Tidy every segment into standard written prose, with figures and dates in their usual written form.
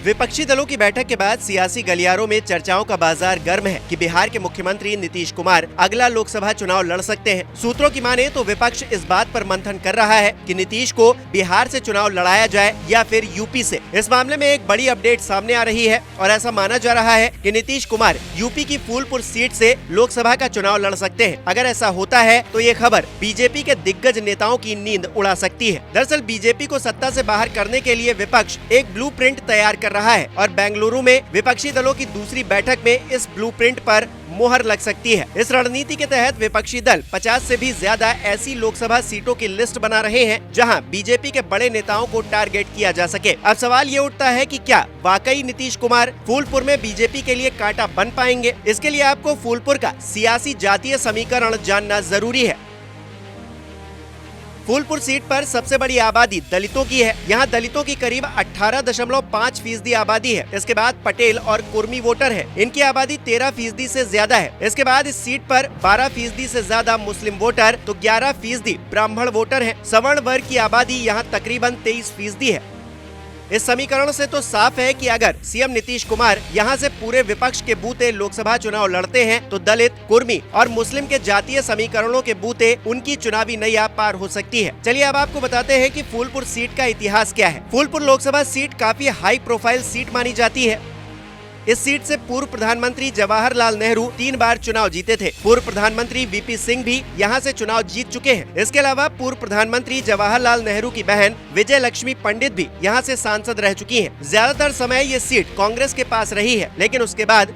विपक्षी दलों की बैठक के बाद सियासी गलियारों में चर्चाओं का बाजार गर्म है कि बिहार के मुख्यमंत्री नीतीश कुमार अगला लोकसभा चुनाव लड़ सकते हैं। सूत्रों की माने तो विपक्ष इस बात पर मंथन कर रहा है कि नीतीश को बिहार से चुनाव लड़ाया जाए या फिर यूपी से। इस मामले में एक बड़ी अपडेट सामने आ रही है और ऐसा माना जा रहा है कि नीतीश कुमार यूपी की फूलपुर सीट से लोकसभा का चुनाव लड़ सकते हैं। अगर ऐसा होता है तो ये खबर बीजेपी के दिग्गज नेताओं की नींद उड़ा सकती है। दरअसल बीजेपी को सत्ता से बाहर करने के लिए विपक्ष एक ब्लूप्रिंट तैयार कर रहा है और बेंगलुरु में विपक्षी दलों की दूसरी बैठक में इस ब्लूप्रिंट पर मोहर लग सकती है। इस रणनीति के तहत विपक्षी दल 50 से भी ज्यादा ऐसी लोकसभा सीटों की लिस्ट बना रहे हैं जहां बीजेपी के बड़े नेताओं को टारगेट किया जा सके। अब सवाल ये उठता है कि क्या वाकई नीतीश कुमार फूलपुर में बीजेपी के लिए कांटा बन पाएंगे? इसके लिए आपको फूलपुर का सियासी जातीय समीकरण जानना जरूरी है। फूलपुर सीट पर सबसे बड़ी आबादी दलितों की है। यहाँ दलितों की करीब 18.5% आबादी है। इसके बाद पटेल और कुर्मी वोटर है। इनकी आबादी 13% से ज्यादा है। इसके बाद इस सीट पर 12% से ज्यादा मुस्लिम वोटर तो 11% ब्राह्मण वोटर है। सवर्ण वर्ग की आबादी यहाँ तकरीबन 23% है। इस समीकरण से तो साफ है कि अगर सीएम नीतीश कुमार यहां से पूरे विपक्ष के बूते लोकसभा चुनाव लड़ते हैं तो दलित, कुर्मी और मुस्लिम के जातीय समीकरणों के बूते उनकी चुनावी नैया पार हो सकती है। चलिए अब आपको बताते हैं कि फूलपुर सीट का इतिहास क्या है। फूलपुर लोकसभा सीट काफी हाई प्रोफाइल सीट मानी जाती है। इस सीट से पूर्व प्रधानमंत्री जवाहरलाल नेहरू 3 बार चुनाव जीते थे। पूर्व प्रधानमंत्री वीपी सिंह भी यहां से चुनाव जीत चुके हैं। इसके अलावा पूर्व प्रधानमंत्री जवाहरलाल नेहरू की बहन विजय लक्ष्मी पंडित भी यहां से सांसद रह चुकी हैं। ज्यादातर समय ये सीट कांग्रेस के पास रही है, लेकिन उसके बाद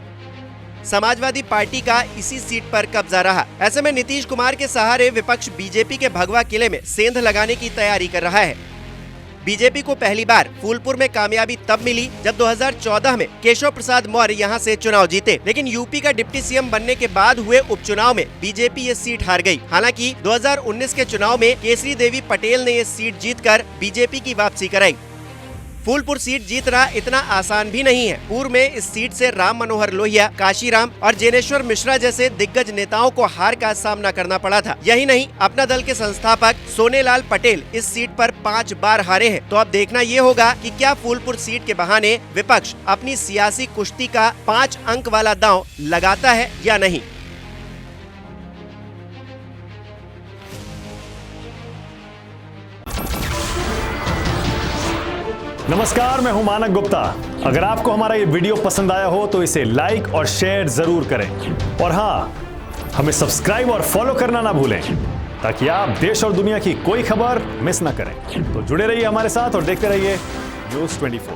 समाजवादी पार्टी का इसी सीट पर कब्जा रहा। ऐसे में नीतीश कुमार के सहारे विपक्ष बीजेपी के भगवा किले में सेंध लगाने की तैयारी कर रहा है। बीजेपी को पहली बार फूलपुर में कामयाबी तब मिली जब 2014 में केशव प्रसाद मौर्य यहां से चुनाव जीते, लेकिन यूपी का डिप्टी सीएम बनने के बाद हुए उपचुनाव में बीजेपी ये सीट हार गई। हालांकि 2019 के चुनाव में केसरी देवी पटेल ने ये सीट जीतकर बीजेपी की वापसी कराई। फूलपुर सीट जीतना इतना आसान भी नहीं है। पूर्व में इस सीट से राम मनोहर लोहिया, काशीराम और जेनेश्वर मिश्रा जैसे दिग्गज नेताओं को हार का सामना करना पड़ा था। यही नहीं, अपना दल के संस्थापक सोनेलाल पटेल इस सीट पर 5 बार हारे हैं। तो अब देखना ये होगा कि क्या फूलपुर सीट के बहाने विपक्ष अपनी सियासी कुश्ती का 5 अंक वाला दांव लगाता है या नहीं। नमस्कार, मैं हूं मानक गुप्ता। अगर आपको हमारा ये वीडियो पसंद आया हो तो इसे लाइक और शेयर जरूर करें और हाँ, हमें सब्सक्राइब और फॉलो करना ना भूलें ताकि आप देश और दुनिया की कोई खबर मिस ना करें। तो जुड़े रहिए हमारे साथ और देखते रहिए News 24।